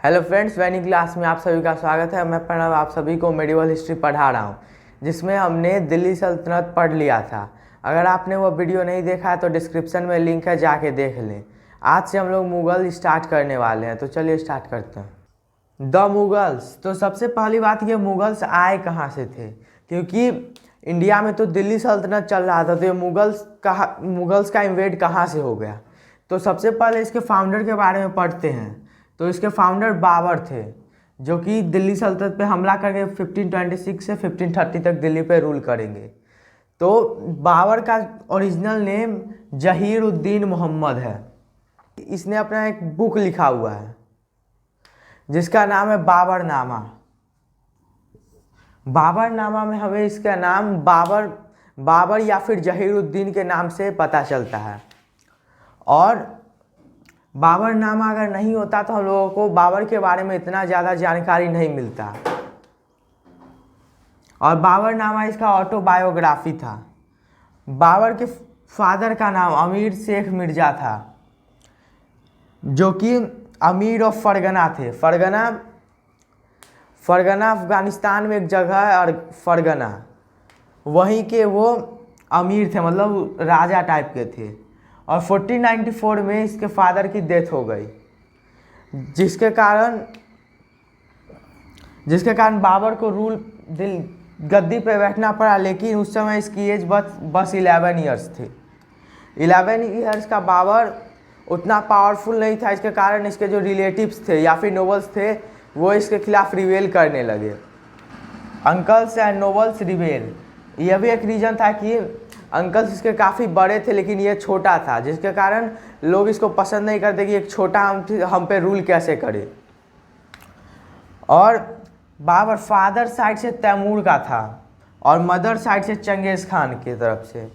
Hello friends, वैनी class में आप सभी का स्वागत है। मैं प्रणव आप सभी को मेडिवल हिस्ट्री पढ़ा रहा हूँ, जिसमें हमने दिल्ली सल्तनत पढ़ लिया था। अगर आपने वो वीडियो नहीं देखा है तो डिस्क्रिप्शन में लिंक है, जाके देख लें। आज से हम लोग मुग़ल स्टार्ट करने वाले हैं, तो चलिए स्टार्ट करते हैं। The Mughals. तो सबसे पहली बात ये, मुग़ल्स आए कहाँ से थे? क्योंकि इंडिया में तो दिल्ली सल्तनत चल रहा था, तो ये मुग़ल्स का इन्वेड कहाँ से हो गया? तो सबसे पहले इसके फाउंडर के बारे में पढ़ते हैं। तो इसके फाउंडर बाबर थे, जो कि दिल्ली सल्तनत पे हमला करके 1526 से 1530 तक दिल्ली पे रूल करेंगे। तो बाबर का ओरिजिनल नेम जहीर उद्दीन मोहम्मद है। इसने अपना एक बुक लिखा हुआ है जिसका नाम है बाबरनामा। बाबरनामा में हमें इसका नाम बाबर या फिर जहीर उद्दीन के नाम से पता चलता है। और बाबरनामा अगर नहीं होता तो हम लोगों को बाबर के बारे में इतना ज़्यादा जानकारी नहीं मिलता। और बाबरनामा इसका ऑटोबायोग्राफी था। बाबर के फादर का नाम अमीर शेख मिर्ज़ा था, जो कि अमीर ऑफ फरगना थे। फरगना अफ़गानिस्तान में एक जगह है, और फरगना वहीं के वो अमीर थे, मतलब राजा टाइप के थे। और 1494 में इसके फादर की डेथ हो गई, जिसके कारण बाबर को गद्दी पे बैठना पड़ा। लेकिन उस समय इसकी एज बस 11 ईयर्स थी। 11 ईयर्स का बाबर उतना पावरफुल नहीं था। इसके कारण इसके जो रिलेटिव्स थे या फिर नोबल्स थे, वो इसके खिलाफ रिवेल करने लगे। Uncles and nobles रिवेल। यह भी एक रीज़न था कि अंकल्स इसके काफ़ी बड़े थे, लेकिन ये छोटा था, जिसके कारण लोग इसको पसंद नहीं करते कि एक छोटा हम पे रूल कैसे करे। और बाबर फादर साइड से तैमूर का था और मदर साइड से चंगेज़ खान की तरफ से।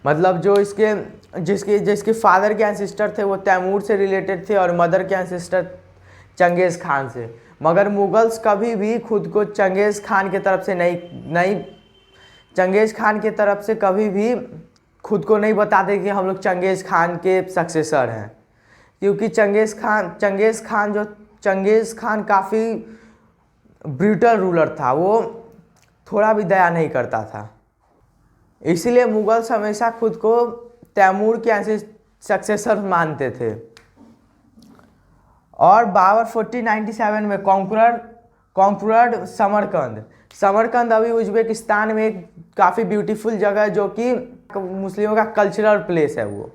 मतलब जो जिसके फादर के एंसिस्टर थे वो तैमूर से रिलेटेड थे और मदर के एंसिस्टर चंगेज़ खान से। मगर मुग़ल्स कभी भी खुद को चंगेज़ खान की तरफ से कभी भी खुद को नहीं बताते कि हम लोग चंगेज़ खान के सक्सेसर हैं। क्योंकि चंगेज़ खान काफ़ी ब्रूटल रूलर था, वो थोड़ा भी दया नहीं करता था। इसीलिए मुग़ल्स हमेशा खुद को तैमूर के सक्सेसर मानते थे। और बाबर 1497 में कॉन्करड समरकंद अभी उज़्बेकिस्तान में एक काफ़ी ब्यूटीफुल जगह है, जो कि मुस्लिमों का कल्चरल प्लेस है वो।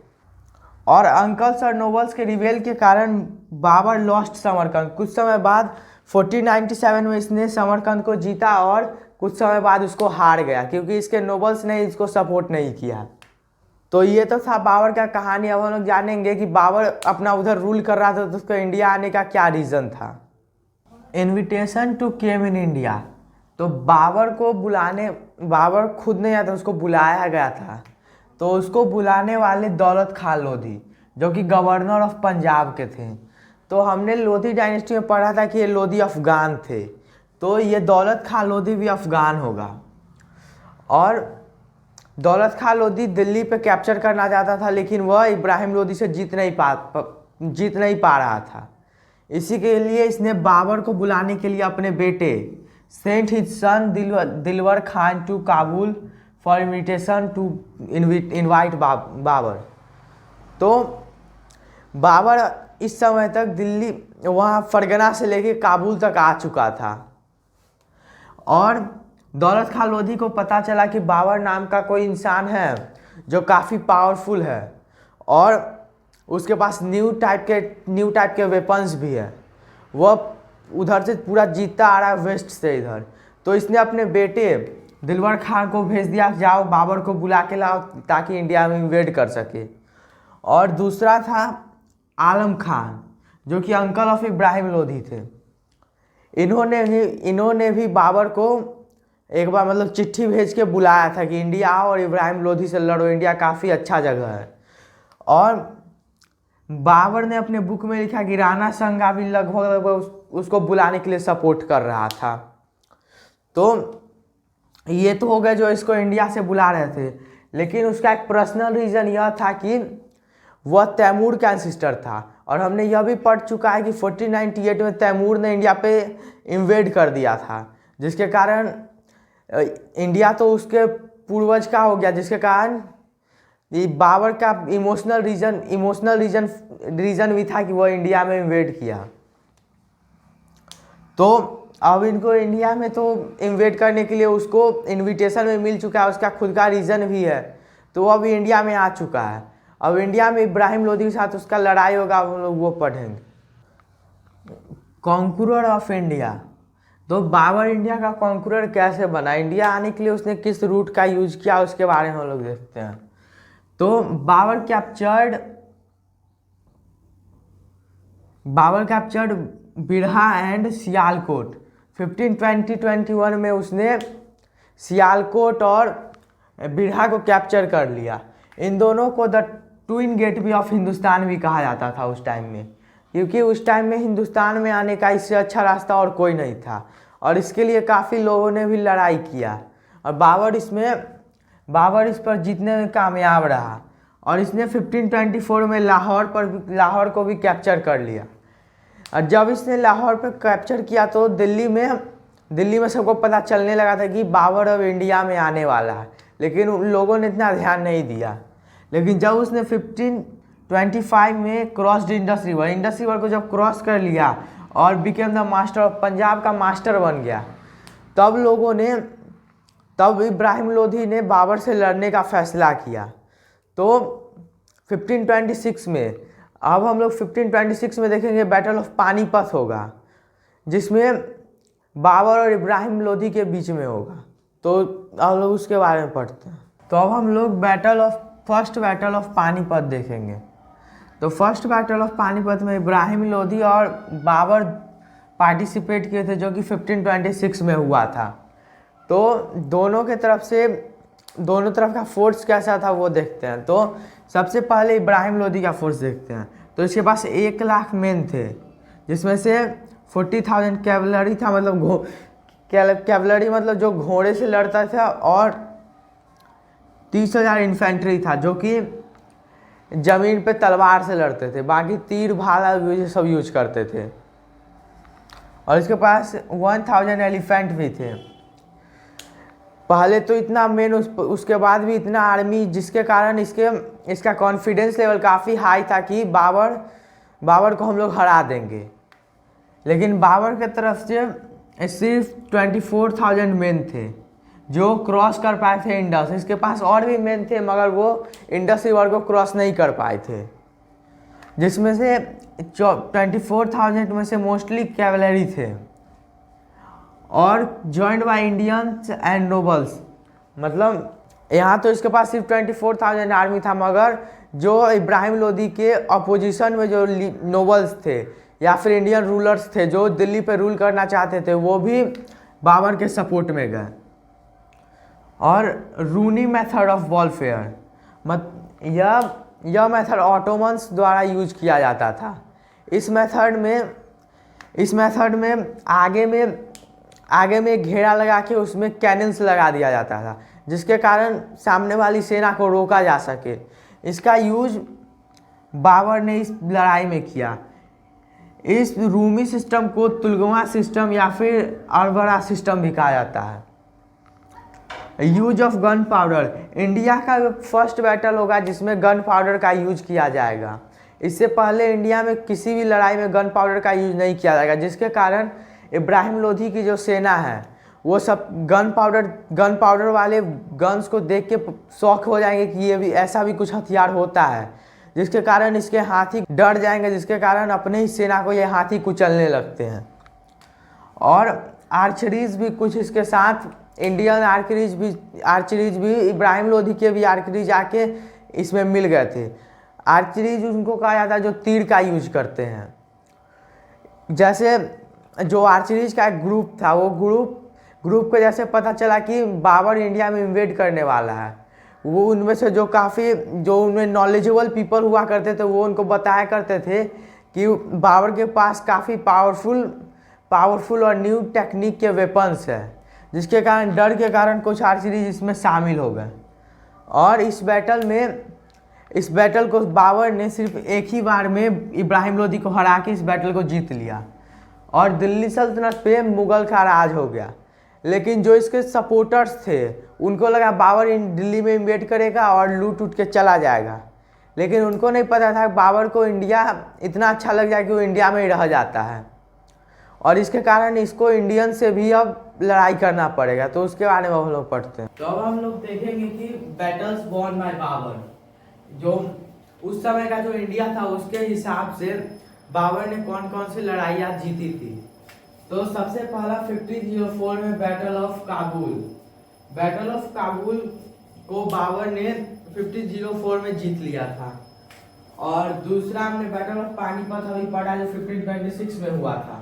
और अंकल्स और नोबल्स के रिवेल के कारण बाबर लॉस्ट समरकंद। कुछ समय बाद 1497 में इसने समरकंद को जीता और कुछ समय बाद उसको हार गया, क्योंकि इसके नोबल्स ने इसको सपोर्ट नहीं किया। तो ये तो था बाबर का कहानी। अब हम लोग जानेंगे कि बाबर अपना उधर रूल कर रहा था तो उसको इंडिया आने का क्या रीज़न था। Invitation to came in India. तो बाबर खुद नहीं आया था, उसको बुलाया गया था। तो उसको बुलाने वाले दौलत खान लोधी, जो कि गवर्नर ऑफ पंजाब के थे। तो हमने लोधी डायनेस्टी में पढ़ा था कि ये लोधी अफ़गान थे, तो ये दौलत खान लोधी भी अफ़गान होगा। और दौलत खान लोधी दिल्ली पे कैप्चर करना चाहता था, लेकिन वह इब्राहिम लोधी से जीत नहीं पा रहा था। इसी के लिए इसने बाबर को बुलाने के लिए अपने बेटे Saint his son Dilawar Khan to Kabul for invitation to invite Babur. तो बाबर इस समय तक दिल्ली वहाँ फरगना से लेके काबुल तक आ चुका था। और दौलत खान लोधी को पता चला कि बाबर नाम का कोई इंसान है जो काफ़ी पावरफुल है और उसके पास न्यू टाइप के वेपन्स भी है। वह उधर से पूरा जीतता आ रहा है, वेस्ट से इधर। तो इसने अपने बेटे दिलवर खान को भेज दिया, जाओ बाबर को बुला के लाओ ताकि इंडिया में इन्वेड कर सके। और दूसरा था आलम खान, जो कि अंकल ऑफ इब्राहिम लोधी थे। इन्होंने भी बाबर को एक बार मतलब चिट्ठी भेज के बुलाया था कि इंडिया आओ और इब्राहिम लोधी से लड़ो, इंडिया काफ़ी अच्छा जगह है। और बाबर ने अपने बुक में लिखा कि राणा संगा भी लगभग उसको बुलाने के लिए सपोर्ट कर रहा था। तो ये तो हो गया जो इसको इंडिया से बुला रहे थे, लेकिन उसका एक पर्सनल रीज़न यह था कि वह तैमूर का एंसिस्टर था और हमने यह भी पढ़ चुका है कि 1498 में तैमूर ने इंडिया पे इन्वेड कर दिया था, जिसके कारण इंडिया तो उसके पूर्वज का हो गया, जिसके कारण ये बाबर का इमोशनल रीजन भी था कि वह इंडिया में इन्वेड किया। तो अब इनको इंडिया में तो इन्वेड करने के लिए उसको इनविटेशन में मिल चुका है, उसका खुद का रीज़न भी है, तो वो अभी इंडिया में आ चुका है। अब इंडिया में इब्राहिम लोधी के साथ उसका लड़ाई होगा, हम लोग वो पढ़ेंगे। कॉन्करर ऑफ इंडिया, तो बाबर इंडिया का कॉन्करर कैसे बना, इंडिया आने के लिए उसने किस रूट का यूज किया, उसके बारे में हम लोग देखते हैं। तो बाबर कैप्चर्ड बिरहा एंड सियालकोट 1521 में उसने सियालकोट और बिरहा को कैप्चर कर लिया। इन दोनों को the twin gateway of Hindustan भी कहा जाता था उस टाइम में, क्योंकि उस टाइम में हिंदुस्तान में आने का इससे अच्छा रास्ता और कोई नहीं था, और इसके लिए काफ़ी लोगों ने भी लड़ाई किया, और बाबर इस पर जीतने में कामयाब रहा, और इसने 1524 में लाहौर को भी कैप्चर कर लिया। और जब इसने लाहौर पर कैप्चर किया तो दिल्ली में सबको पता चलने लगा था कि बाबर अब इंडिया में आने वाला है, लेकिन उन लोगों ने इतना ध्यान नहीं दिया। लेकिन जब उसने 1525 में क्रॉस्ड इंडस रिवर को जब क्रॉस कर लिया और became the master of Punjab का मास्टर बन गया, तब इब्राहिम लोधी ने बाबर से लड़ने का फैसला किया। तो 1526 में, अब हम लोग 1526 में देखेंगे बैटल ऑफ पानीपत होगा, जिसमें बाबर और इब्राहिम लोधी के बीच में होगा। तो हम लोग उसके बारे में पढ़ते हैं। तो अब हम लोग फर्स्ट बैटल ऑफ पानीपत देखेंगे। तो फर्स्ट बैटल ऑफ पानीपत में इब्राहिम लोधी और बाबर पार्टिसिपेट किए थे, जो कि 1526 में हुआ था। तो दोनों तरफ का फोर्स कैसा था वो देखते हैं। तो सबसे पहले इब्राहिम लोधी का फोर्स देखते हैं। तो इसके पास 1 लाख मेन थे, जिसमें से 40,000 कैवलरी था, मतलब कैवलरी मतलब जो घोड़े से लड़ता था, और 30,000 इन्फेंट्री था, जो कि ज़मीन पे तलवार से लड़ते थे, बाकी तीर भाला सब यूज करते थे। और इसके पास 1,000 एलिफेंट भी थे। पहले तो इतना मेन, उसके बाद भी इतना आर्मी, जिसके कारण इसका कॉन्फिडेंस लेवल काफ़ी हाई था कि बाबर को हम लोग हरा देंगे। लेकिन बाबर के तरफ से सिर्फ 24,000 मेन थे जो क्रॉस कर पाए थे इंडस। इसके पास और भी मेन थे, मगर वो इंडस रिवर को क्रॉस नहीं कर पाए थे, जिसमें से 24,000 में से मोस्टली कैवलरी थे, और joined by Indians and nobles. मतलब यहाँ तो इसके पास सिर्फ 24,000 आर्मी था, मगर जो इब्राहिम लोधी के अपोजिशन में जो नोबल्स थे या फिर इंडियन रूलर्स थे जो दिल्ली पे रूल करना चाहते थे, वो भी बाबर के सपोर्ट में गए। और रूनी मेथड ऑफ वॉरफेयर, यह मेथड ऑटोमन्स द्वारा यूज किया जाता था। इस मेथड में आगे में घेरा लगा के उसमें कैनन्स लगा दिया जाता था, जिसके कारण सामने वाली सेना को रोका जा सके। इसका यूज बाबर ने इस लड़ाई में किया। इस रूमी सिस्टम को तुलगमा सिस्टम या फिर अरबरा सिस्टम भी कहा जाता है। Use of gun powder, India का फर्स्ट बैटल होगा जिसमें गन पाउडर का यूज किया जाएगा। इससे पहले इंडिया में किसी भी लड़ाई में गन पाउडर का यूज नहीं किया जाएगा, जिसके कारण इब्राहिम लोधी की जो सेना है वो सब गन पाउडर वाले गन्स को देख के शौक हो जाएंगे कि ये भी ऐसा भी कुछ हथियार होता है, जिसके कारण इसके हाथी डर जाएंगे, जिसके कारण अपने ही सेना को ये हाथी कुचलने लगते हैं। और आर्चरीज भी कुछ इसके साथ, इंडियन आर्चरीज भी इब्राहिम लोधी के भी आर्चरीज आके इसमें मिल गए थे। आर्चरीज उनको कहा जाता है जो तीर का यूज करते हैं। जैसे जो आर्चरीज का एक ग्रुप था, वो ग्रुप को जैसे पता चला कि बाबर इंडिया में इन्वेड करने वाला है, वो उनमें से जो उनमें नॉलेजेबल पीपल हुआ करते थे, वो उनको बताया करते थे कि बाबर के पास काफ़ी पावरफुल और न्यू टेक्निक के वेपन्स है, जिसके कारण डर के कारण कुछ आर्चरीज इसमें शामिल हो गए। और इस बैटल में इस बैटल को बाबर ने सिर्फ एक ही बार में इब्राहिम लोदी को हरा के इस बैटल को जीत लिया और दिल्ली सल्तनत पे मुगल का राज हो गया। लेकिन जो इसके सपोर्टर्स थे उनको लगा बाबर दिल्ली में इन्वेड करेगा और लूट उठ के चला जाएगा, लेकिन उनको नहीं पता था बाबर को इंडिया इतना अच्छा लग जाए कि वो इंडिया में ही रह जाता है और इसके कारण इसको इंडियन से भी अब लड़ाई करना पड़ेगा। तो उसके बारे में हम लोग पढ़ते हैं। तो अब हम लोग देखेंगे कि बैटल्स वॉन बाय बाबर, जो उस समय का जो इंडिया था उसके हिसाब से बाबर ने कौन कौन सी लड़ाइयाँ जीती थी। तो सबसे पहला 1504 में battle of Kabul. Battle of Kabul को बाबर ने 1504 में जीत लिया था। और दूसरा हमने बैटल ऑफ पानीपत अभी पढ़ा जो 1526 में हुआ था।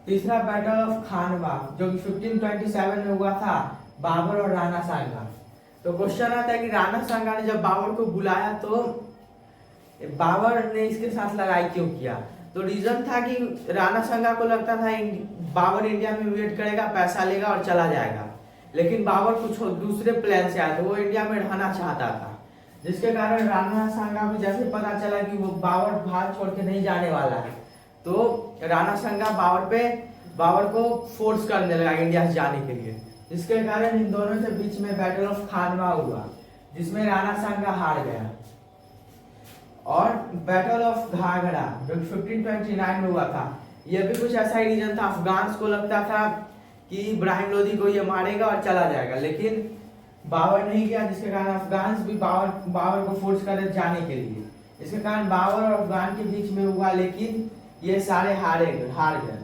तीसरा बैटल ऑफ खानवा जो कि 1527 में हुआ था, बाबर और राणा सांगा। तो क्वेश्चन आता है कि राणा सांगा ने जब बाबर को बुलाया तो बाबर ने इसके साथ लड़ाई क्यों किया। तो रीजन था कि राणा सांगा को लगता था बाबर इंडिया में इन्वेड करेगा, पैसा लेगा और चला जाएगा, लेकिन बाबर कुछ दूसरे प्लान से आया था, वो इंडिया में रहना चाहता था, जिसके कारण राणा सांगा को जैसे पता चला कि वो बाबर भारत छोड़ के नहीं जाने वाला है, तो राणा सांगा बाबर को फोर्स करने लगा इंडिया से जाने के लिए, जिसके कारण इन दोनों के बीच में बैटल ऑफ खानवा हुआ जिसमें राणा सांगा हार गया। और बैटल ऑफ घाघरा जो 1529 में हुआ था, यह भी कुछ ऐसा ही रीजन था। अफगान्स को लगता था कि इब्राहिम लोदी को ये मारेगा और चला जाएगा, लेकिन बाबर नहीं गया, जिसके कारण अफगान्स भी बाबर को फोर्स कर जाने के लिए। इसके कारण बाबर और अफगान के बीच में हुआ, लेकिन ये सारे हार गए।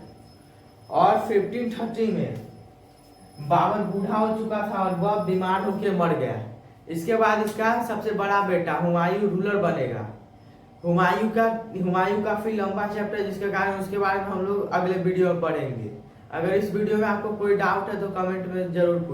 और 1530 में बाबर बूढ़ा हो चुका था और वह बीमार होकर मर गया। इसके बाद इसका सबसे बड़ा बेटा हुमायूं रूलर बनेगा। हुमायूं का काफी लंबा चैप्टर है, जिसके कारण उसके बारे में हम लोग अगले वीडियो में पढ़ेंगे। अगर इस वीडियो में आपको कोई डाउट है तो कमेंट में जरूर पूछें।